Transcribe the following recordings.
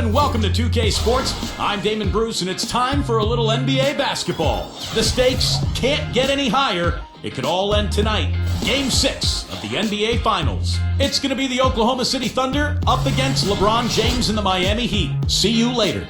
and welcome to 2K Sports. I'm Damon Bruce, and it's time for a little NBA basketball. The stakes can't get any higher. It could all end tonight. Game 6 of the NBA Finals. It's going to be the Oklahoma City Thunder up against LeBron James and the Miami Heat. See you later.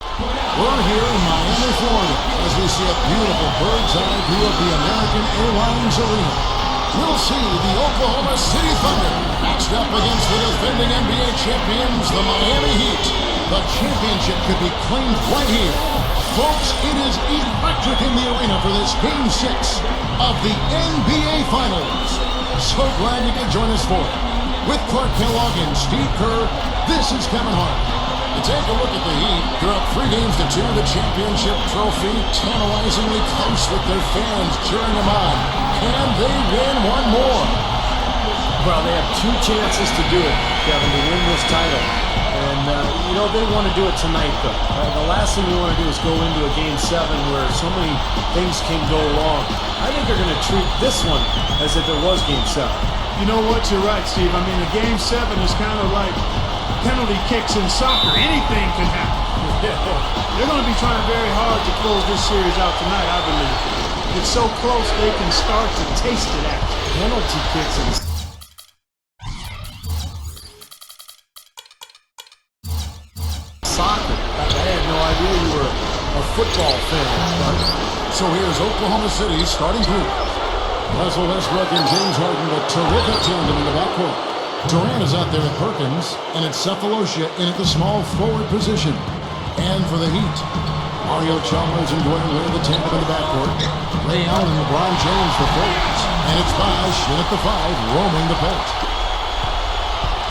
We're here in Miami, Florida, as we see a beautiful bird's-eye view of the American Airlines Arena. We'll see the Oklahoma City Thunder matched up against the defending NBA champions, the Miami Heat. The championship could be claimed right here. Folks, it is electric in the arena for this Game 6 of the NBA Finals. So glad you could join us for it. With Clark Kellogg and Steve Kerr, this is Kevin Hart. To take a look at the Heat, they're up 3 games to 2. The championship trophy tantalizingly close with their fans cheering them on. Can they win one more? Well, they have 2 chances to do it, Kevin, to win this title. And, they want to do it tonight, though. The last thing we want to do is go into a Game 7 where so many things can go wrong. I think they're going to treat this one as if it was Game 7. You know what? You're right, Steve. I mean, the Game 7 is kind of like penalty kicks in soccer. Anything can happen. They're going to be trying very hard to close this series out tonight, I believe. It's so close they can start to taste it at Penalty kicks in soccer. I had no idea you were a football fan. So here's Oklahoma City's starting group. Russell Westbrook and James Harden, a terrific tandem in the backcourt. Durant is out there with Perkins, and it's Sefolosha in at the small forward position. And for the Heat, Mario Chalmers and Dwayne Wade, the tandem in the backcourt. Ray Allen and LeBron James for forwards. And it's Bosh in at the 5, roaming the paint.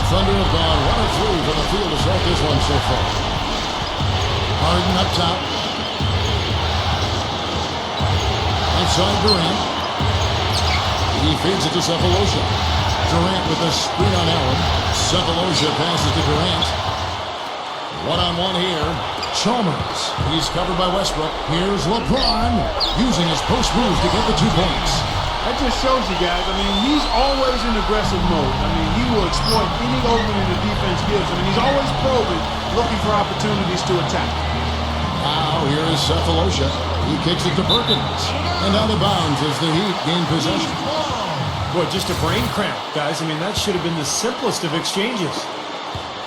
Thunder have gone 1 of 3 from the field to start this one so far. Harden up top. Outside Durant. He feeds it to Sefolosha. Durant with a screen on Allen. Sefolosha passes to Durant. One-on-one here. Chalmers. He's covered by Westbrook. Here's LeBron using his post move to get the 2 points. That just shows you guys, I mean, he's always in aggressive mode. I mean, he will exploit any opening the defense gives him, and he's always probing, looking for opportunities to attack. Now, here is Sefolosha. He kicks it to Perkins. And out of bounds as the Heat gain possession. Boy, just a brain cramp, guys. I mean, that should have been the simplest of exchanges.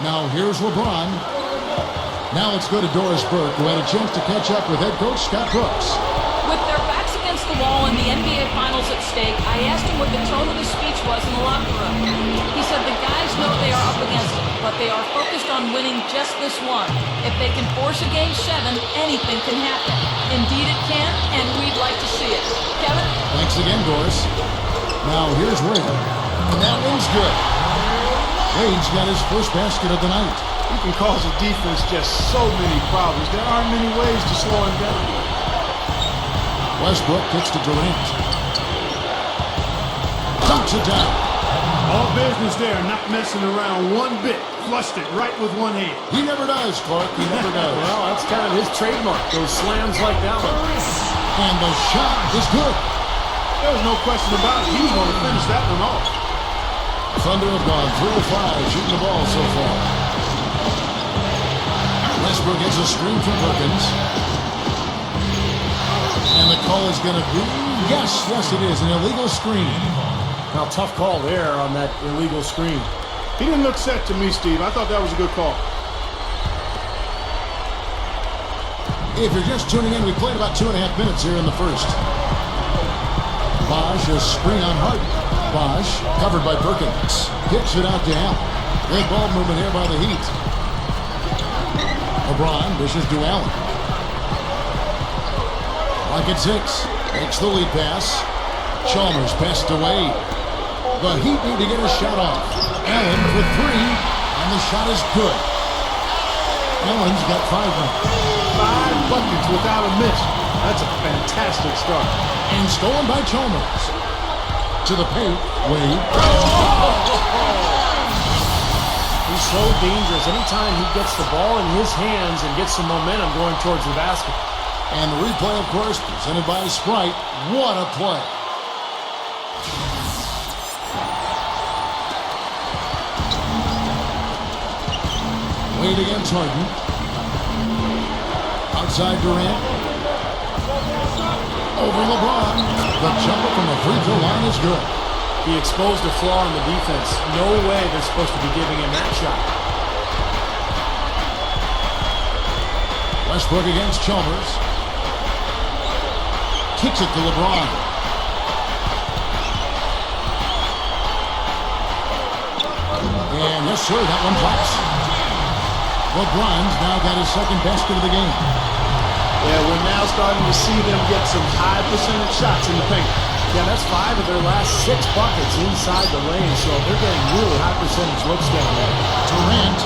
Now, here's LeBron. Now let's go to Doris Burke, who had a chance to catch up with head coach Scott Brooks. With their backs against the wall and the NBA Finals at stake, I asked him what the tone of his speech was in the locker room. He said the guys know they are up against it, but they are focused on winning just this one. If they can force a Game 7, anything can happen. Indeed it can, and we'd like to see it. Kevin? Thanks again, Doris. Now here's Wade. And that one's good. Wade's got his first basket of the night. He can cause the defense just so many problems. There aren't many ways to slow him down. Westbrook kicks to Durant. Dunks it down. All business there, not messing around one bit. Flushed it right with one hand. He never does, Clark. He never does. Well, that's kind of his trademark, those slams like that one. And the shot is good. There was no question about it. He was going to finish that one off. Thunder have gone 3 of 5 shooting the ball so far. Westbrook gets a screen from Perkins. And the call is going to be, yes, it is, an illegal screen. Now, tough call there on that illegal screen. He didn't look set to me, Steve. I thought that was a good call. If you're just tuning in, we played about 2.5 minutes here in the first. Bosh, a screen on Harden. Bosh, covered by Perkins. Kicks it out to Allen. Good ball movement here by the Heat. LeBron dishes to Allen. Like at 6. Makes the lead pass. Chalmers passed away. The Heat need to get a shot off. Allen for 3. And the shot is good. Allen's got 5 now. 5 buckets without a miss. That's a fantastic start. And stolen by Chalmers. To the paint, Wade. He's so dangerous. Anytime he gets the ball in his hands and gets some momentum going towards the basket. And the replay, of course, presented by Sprite. What a play. Wade against Harden. Outside Durant. Over LeBron. The jumper from the free throw line is good. He exposed a flaw in the defense. No way they're supposed to be giving him that shot. Westbrook against Chalmers. Kicks it to LeBron. And yes, sir, that one drops. LeBron's now got his second basket of the game. Yeah, we're now starting to see them get some high percentage shots in the paint. Yeah, that's 5 of their last 6 buckets inside the lane, so they're getting really high percentage looks down there. Durant,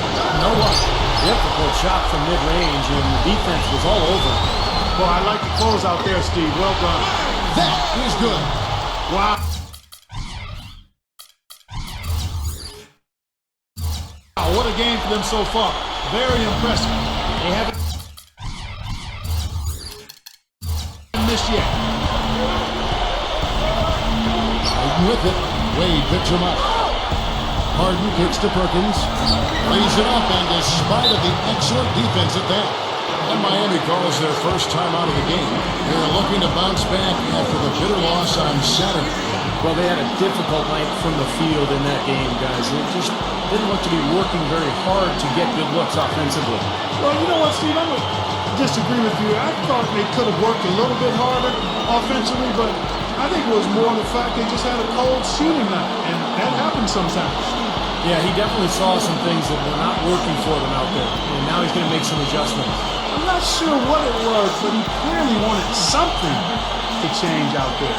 no up. Difficult shot from mid-range, and the defense was all over. Boy, I like the close out there, Steve. Well done. That is good. Wow. Wow, what a game for them so far. Very impressive. They haven't missed yet. Harden with it. Wade picks him up. Harden kicks to Perkins. Lays it up, and despite of the excellent defense at that, and Miami calls their first time out of the game. They're looking to bounce back after the bitter loss on Saturday. Well, they had a difficult night from the field in that game, guys. It just didn't look to be working very hard to get good looks offensively. Well, you know what, Steve? I would disagree with you. I thought they could have worked a little bit harder offensively, but I think it was more the fact they just had a cold shooting night, and that happens sometimes. Yeah, he definitely saw some things that were not working for them out there, and now he's going to make some adjustments. I'm not sure what it was, but he clearly wanted something to change out there.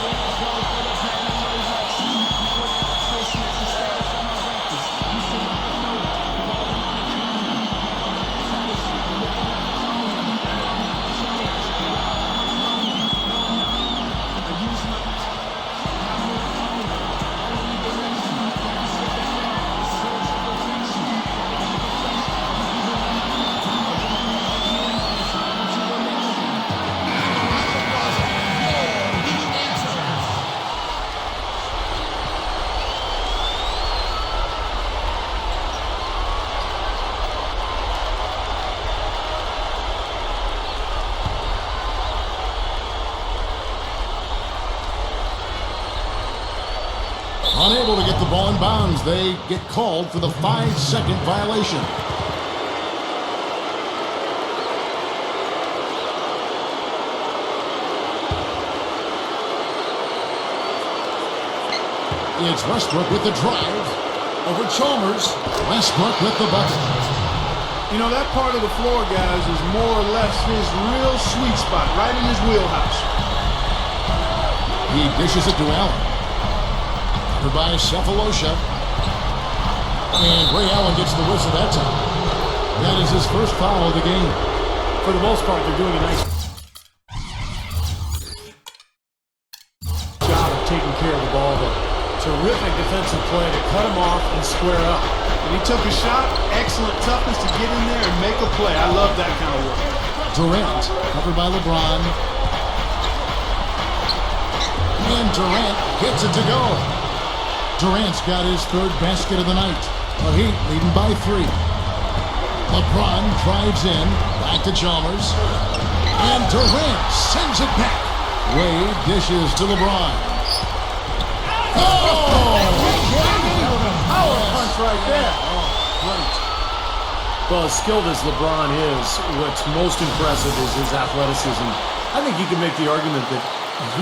Unable to get the ball in bounds, they get called for the 5-second violation. It's Westbrook with the drive. Over Chalmers. Westbrook with the bucket. You know, that part of the floor, guys, is more or less his real sweet spot, right in his wheelhouse. He dishes it to Allen. Covered by Cephalosha. And Ray Allen gets the whistle that time. That is his first foul of the game. For the most part, they're doing a nice job of taking care of the ball there. Terrific defensive play to cut him off and square up. And he took a shot, excellent toughness to get in there and make a play. I love that kind of work. Durant, covered by LeBron. And Durant gets it to go. Durant's got his third basket of the night. The Heat leading by 3. LeBron drives in, back to Chalmers. And Durant sends it back. Wade dishes to LeBron. Oh! Power punch right there. Great. Well, as skilled as LeBron is, what's most impressive is his athleticism. I think you can make the argument that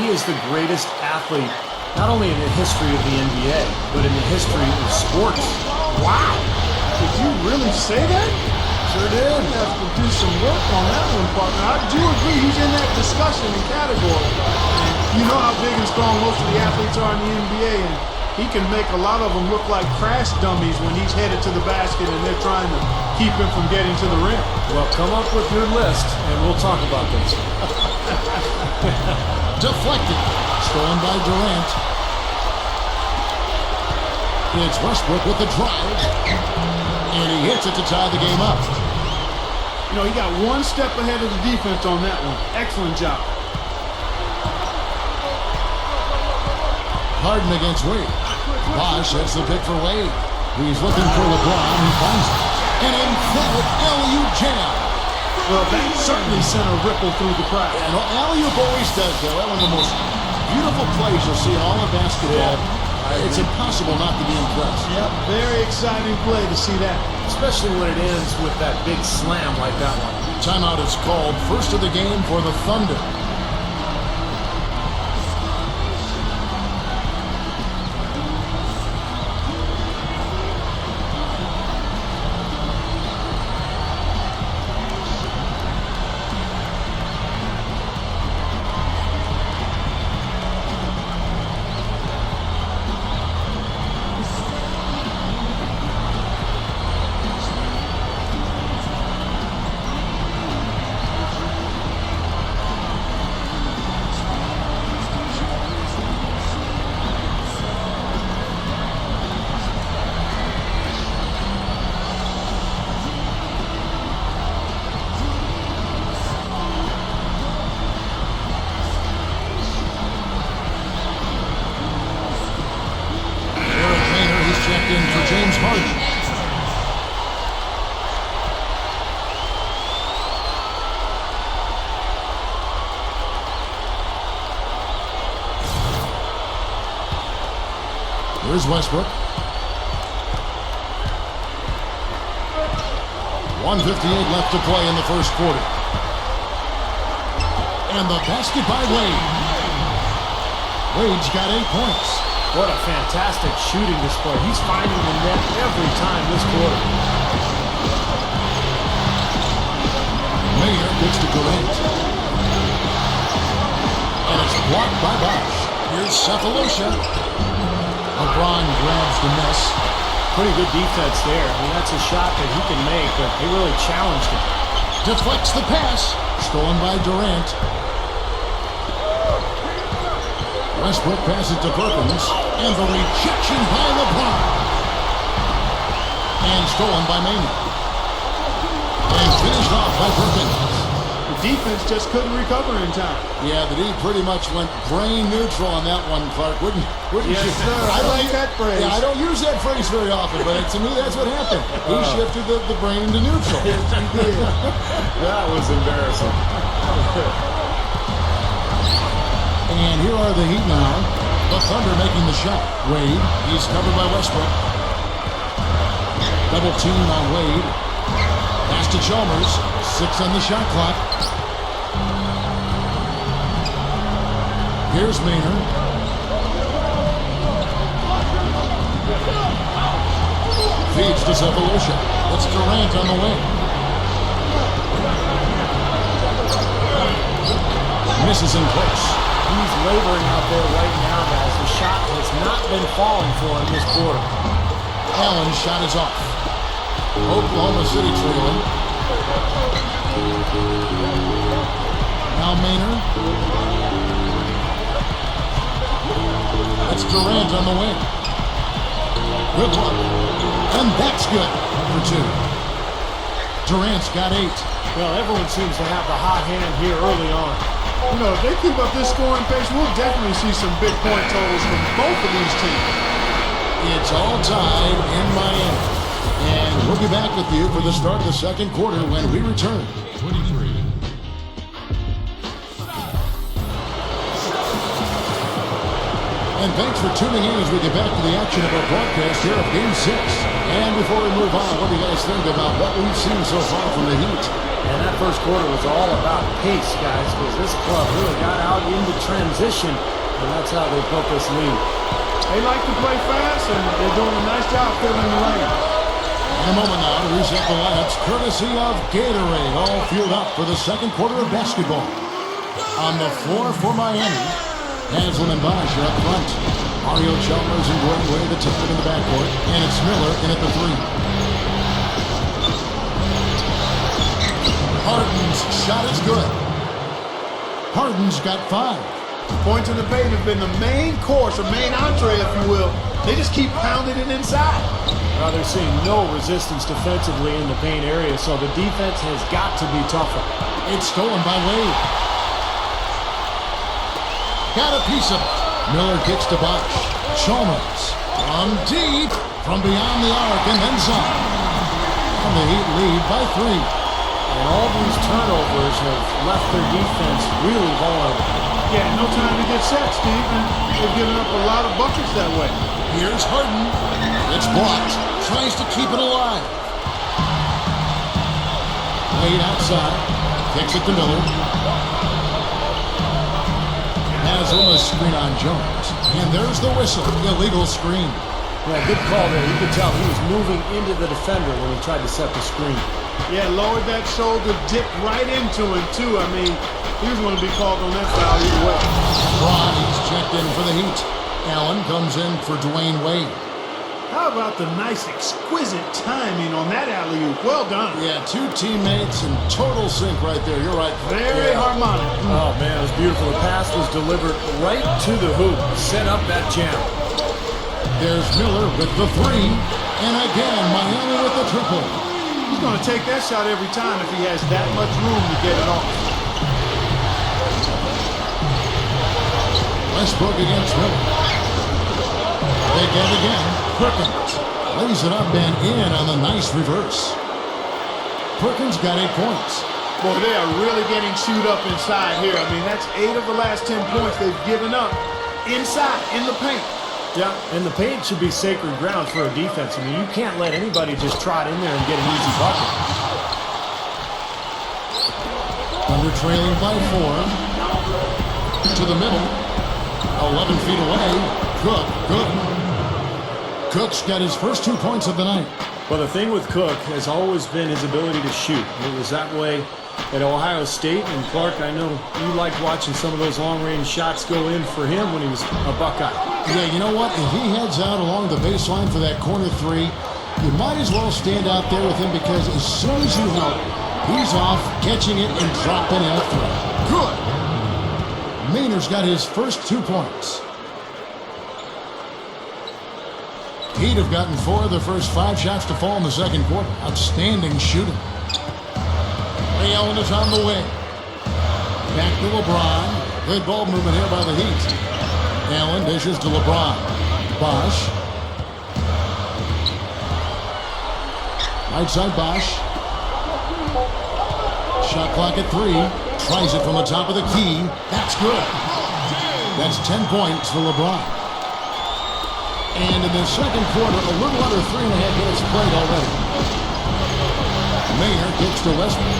he is the greatest athlete, not only in the history of the NBA, but in the history of sports. Wow. Did you really say that? Sure did. You have to do some work on that one, partner. I do agree he's in that discussion and category. You know how big and strong most of the athletes are in the NBA, and he can make a lot of them look like crash dummies when he's headed to the basket and they're trying to keep him from getting to the rim. Well, come up with your list, and we'll talk about this. Deflected. Stolen by Durant. It's Westbrook with the drive. And he hits it to tie the game up. You know, he got one step ahead of the defense on that one. Excellent job. Harden against Wade. Bosh hits the pick for Wade. He's looking for LeBron. He finds it. An emphatic jam. Well, that certainly sent a ripple through the crowd. And alley-oop always does, though. That one of the most beautiful plays you'll see in all of basketball. It's impossible not to be impressed. Yep, very exciting play to see that. Especially when it ends with that big slam like that one. Timeout is called. First of the game for the Thunder. In for James Harden. Here's Westbrook. 1:58 left to play in the first quarter. And the basket by Wade. Wade's got 8 points. What a fantastic shooting display. He's finding the net every time this quarter. Mayer gets to Durant. And it's blocked by Bosh. Here's Sefolosha. LeBron grabs the miss. Pretty good defense there. I mean, that's a shot that he can make, but they really challenged him. Deflects the pass. Stolen by Durant. Westbrook passes to Perkins, and the rejection by LeBron. And stolen by Maynard. And finished off by Perkins. The defense just couldn't recover in time. Yeah, the D pretty much went brain neutral on that one, Clark. Wouldn't Yes, you? sir. I like that phrase. Yeah, I don't use that phrase very often, but to me, that's what happened. He shifted the brain into neutral. That was embarrassing. And here are the Heat now. The Thunder making the shot. Wade, he's covered by Westbrook. Double team on Wade. Pass to Chalmers. 6 on the shot clock. Here's Maynard. Feeds to Sefolosha. It's Durant on the wing. Misses in close. He's laboring out there right now, guys. The shot has not been falling for him this quarter. Allen's shot is off. Oklahoma City trailing. Now Maynard. That's Durant on the wing. Good look. And that's good for 2. Durant's got 8. Well, everyone seems to have the hot hand here early on. You know, if they keep up this scoring pace, we'll definitely see some big point totals from both of these teams. It's all tied in Miami. And we'll be back with you for the start of the second quarter when we return. 23. And thanks for tuning in as we get back to the action of our broadcast here of Game 6. And before we move on, what do you guys think about what we've seen so far from the Heat? And that first quarter was all about pace, guys, because this club really got out into transition, and that's how they built this lead. They like to play fast, and they're doing a nice job filling the lane. In a moment now to reset the lineups, courtesy of Gatorade, all fueled up for the second quarter of basketball. On the floor for Miami, Haslam and Bosh are up front. Mario Chalmers and Dwayne Wade the tandem in the backcourt, and it's Miller in at the 3. Harden's shot is good. Harden's got 5. Points in the paint have been the main course, or main entree, if you will. They just keep pounding it inside. Well, they're seeing no resistance defensively in the paint area, so the defense has got to be tougher. It's stolen by Wade. Got a piece of it. Miller kicks to Bosh. Chalmers from deep, from beyond the arc, and then some. And the Heat lead by 3. And all these turnovers have left their defense really vulnerable. Yeah, no time to get set, Steve, and they've given up a lot of buckets that way. Here's Harden. It's blocked. Tries to keep it alive. Wade outside. Kicks it to Miller. Has on a screen on Jones. And there's the whistle. Illegal screen. Yeah, good call there. You could tell he was moving into the defender when he tried to set the screen. Yeah, lowered that shoulder, dipped right into him, too. I mean, he was going to be called on that foul either way. Bronny's checked in for the Heat. Allen comes in for Dwayne Wade. How about the nice, exquisite timing on that alley-oop? Well done. Yeah, two teammates in total sync right there. You're right. Very harmonic. Oh, man, it was beautiful. The pass was delivered right to the hoop. Set up that jam. There's Miller with the three. And again, Miami with the triple. He's going to take that shot every time if he has that much room to get it off. Westbrook against Miller. They get again. Perkins lays it up and in on the nice reverse. Perkins got 8 points. Boy, they are really getting chewed up inside here. I mean, that's 8 of the last 10 points they've given up inside, in the paint. Yeah, and the paint should be sacred ground for a defense. I mean, you can't let anybody just trot in there and get an easy bucket. Thunder trailing by 4. To the middle. 11 feet away. Cook, good. Cook's got his first 2 points of the night. Well, the thing with Cook has always been his ability to shoot. It was that way at Ohio State. And Clark, I know you like watching some of those long-range shots go in for him when he was a Buckeye. Yeah, you know what? If he heads out along the baseline for that corner three, you might as well stand out there with him because as soon as you help, he's off, catching it and dropping it up. Good. Maynard's got his first 2 points. He'd have gotten 4 of the first 5 shots to fall in the second quarter. Outstanding shooting. Ray Allen is on the wing. Back to LeBron. Good ball movement here by the Heat. Allen dishes to LeBron. Bosch. Right side Bosch. Shot clock at 3. Tries it from the top of the key. That's good. That's 10 points for LeBron. And in the second quarter, a little under 3.5 minutes played already. Mayer kicks to Westbrook.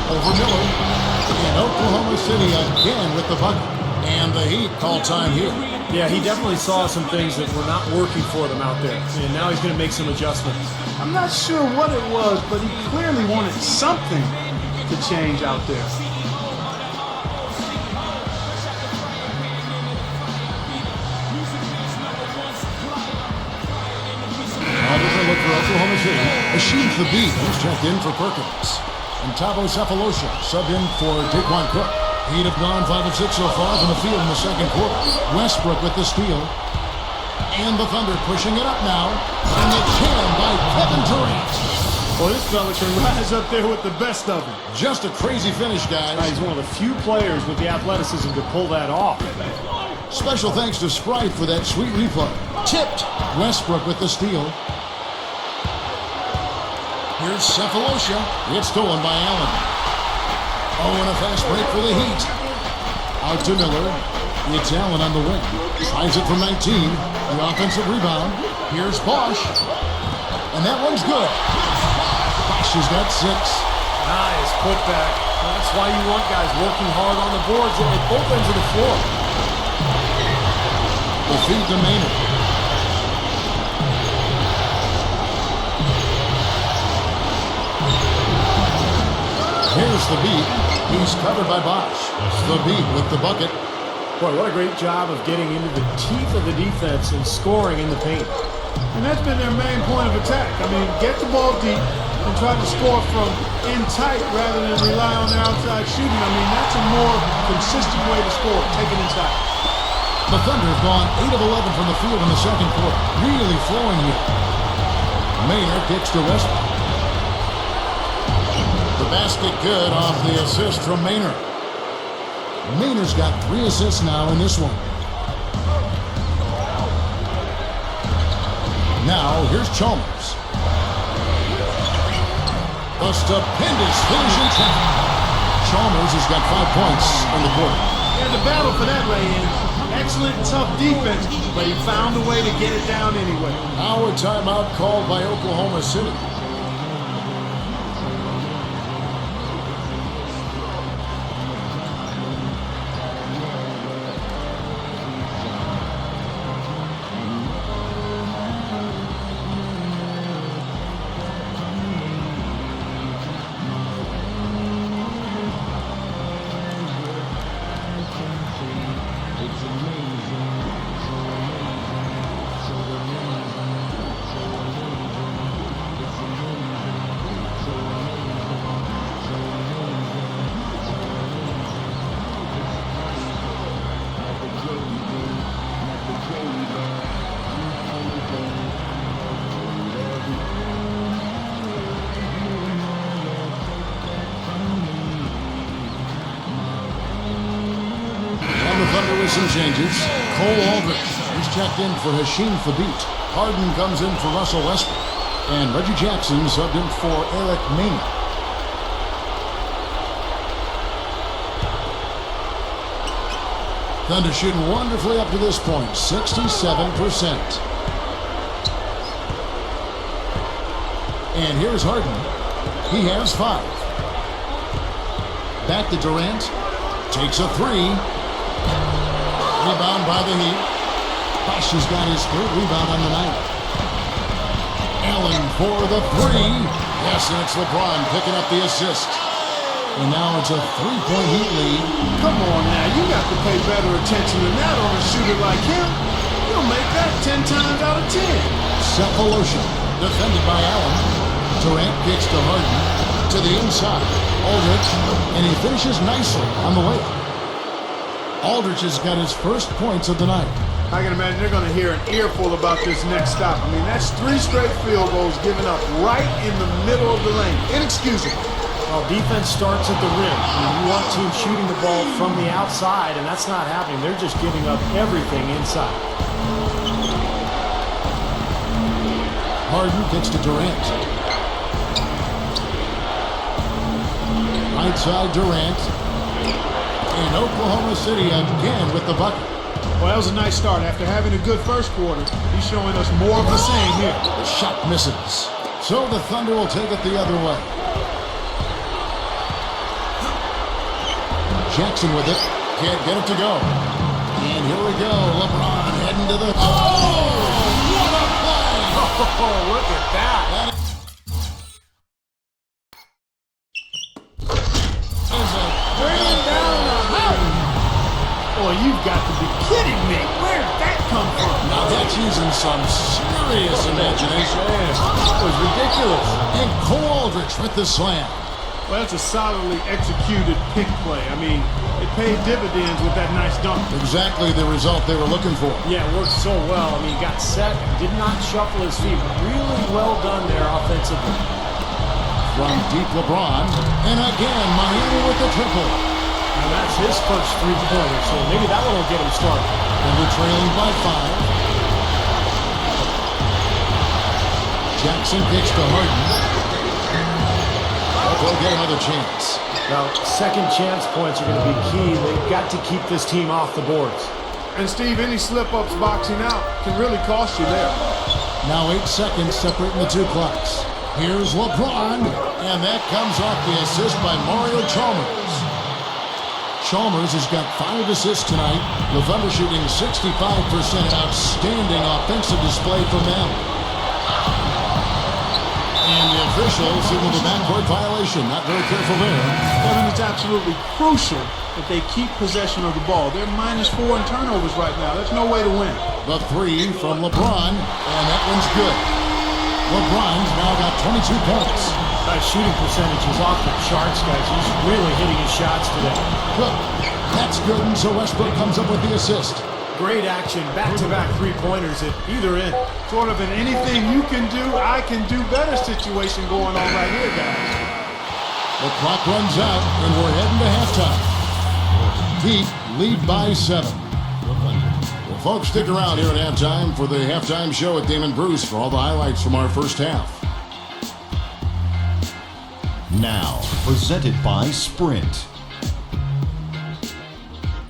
Over Miller. And Oklahoma City again with the bucket. And the Heat call time here. Yeah, he definitely saw some things that were not working for them out there. And now he's going to make some adjustments. I'm not sure what it was, but he clearly wanted something to change out there. Look for Oklahoma City. Asheed the beat. He's checked in for Perkins. And Tavo Cephalosha subbed in for Daquan Cook. He'd have gone 5 of 6 so far from the field in the second quarter. Westbrook with the steal. And the Thunder pushing it up now. And the jam by Kevin Durant. Well, this fella can rise up there with the best of them. Just a crazy finish, guys. He's one of the few players with the athleticism to pull that off. Special thanks to Sprite for that sweet replay. Tipped. Westbrook with the steal. Here's Cephalosha. It's stolen by Allen. Oh, and a fast break for the Heat. Out to Miller. It's Allen on the wing. Tries it from 19. The offensive rebound. Here's Bosch. And that one's good. Bosch has got 6. Nice putback. That's why you want guys working hard on the boards at both ends of the floor. The feed to Maynard. Here's the beat. He's covered by Bosch. The beat with the bucket. Boy, what a great job of getting into the teeth of the defense and scoring in the paint. And that's been their main point of attack. I mean, get the ball deep and try to score from in tight rather than rely on their outside shooting. I mean, that's a more consistent way to score, take it inside. The Thunder have gone 8 of 11 from the field in the second quarter. Really flowing here. Maynard kicks to Westbrook. The basket good off the assist from Maynard. Maynard's got 3 assists now in this one. Now, here's Chalmers. A stupendous finishing track. Chalmers has got 5 points in the quarter. Yeah, the battle for that lay-in. Excellent, tough defense, but he found a way to get it down anyway. Now a timeout called by Oklahoma City. Some changes. Cole Aldrich is checked in for Hasheem Thabeet. Harden comes in for Russell Westbrook. And Reggie Jackson subbed in for Eric Mena. Thunder shooting wonderfully up to this point, 67%. And here's Harden. He has 5. Back to Durant. Takes a 3. Rebound by the Heat. Bosh has got his 3rd rebound on the night. Allen for the 3. Yes, and it's LeBron picking up the assist. And now it's a 3-point Heat lead. Come on now, you got to pay better attention than that on a shooter like him. You'll make that 10 times out of 10. Cephalosha, defended by Allen. Durant kicks to Harden. To the inside. Aldridge, and he finishes nicely on the layup. Aldridge has got his first points of the night. I can imagine they're going to hear an earful about this next stop. I mean, that's 3 straight field goals given up right in the middle of the lane. Inexcusable. Well, defense starts at the rim. I mean, you want teams shooting the ball from the outside, and that's not happening. They're just giving up everything inside. Harden gets to Durant. Right side Durant. And Oklahoma City again with the bucket. Well, that was a nice start. After having a good first quarter, he's showing us more of the same here. The shot misses. So the Thunder will take it the other way. Jackson with it. Can't get it to go. And here we go. LeBron heading to the... Oh! What a play! Oh, look at that. Boy, you've got to be kidding me. Where did that come from? Now that's using some serious imagination. That was ridiculous. And Cole Aldrich with the slam. Well, that's a solidly executed pick play. I mean, it paid dividends with that nice dunk. Exactly the result they were looking for. Yeah, it worked so well. I mean, he got set, did not shuffle his feet. Really well done there offensively. From deep LeBron. And again, Miami with the triple. And that's his first 3-pointer, so maybe that one will get him started. And they're trailing by 5. Jackson kicks to Harden. But they'll get another chance. Now, second chance points are going to be key. They've got to keep this team off the boards. And Steve, any slip-ups boxing out can really cost you there. Now 8 seconds separating the 2 clocks. Here's LeBron, and that comes off the assist by Mario Chalmers. Chalmers has got 5 assists tonight. The Thunder shooting 65%. Outstanding offensive display from them. And the officials signal the backcourt violation. Not very careful there. Kevin, it's absolutely crucial that they keep possession of the ball. They're -4 in turnovers right now. There's no way to win. The 3 from LeBron, and that one's good. LeBron's now got 22 points. That shooting percentage is off the charts, guys. He's really hitting his shots today. Good. That's good, and so Westbrook comes up with the assist. Great action, back-to-back 3-pointers at either end. Sort of an anything you can do, I can do better situation going on right here, guys. The clock runs out, and we're heading to halftime. Heat lead by 7. Well, folks, stick around here at halftime for the halftime show at Damon Bruce for all the highlights from our first half. Now, presented by Sprint.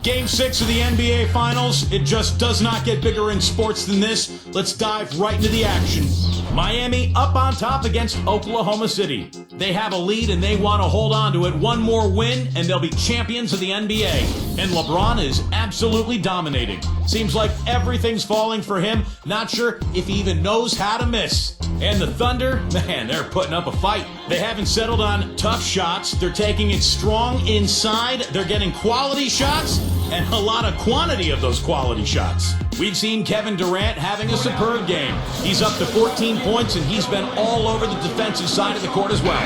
Game 6 of the NBA Finals. It just does not get bigger in sports than this. Let's dive right into the action. Miami up on top against Oklahoma City. They have a lead and they want to hold on to it. One more win and they'll be champions of the NBA. And LeBron is absolutely dominating. Seems like everything's falling for him. Not sure if he even knows how to miss. And the Thunder, man, they're putting up a fight. They haven't settled on tough shots. They're taking it strong inside. They're getting quality shots and a lot of quantity of those quality shots. We've seen Kevin Durant having a superb game. He's up to 14 points and he's been all over the defensive side of the court as well.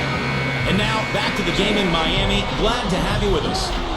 And now back to the game in Miami. Glad to have you with us.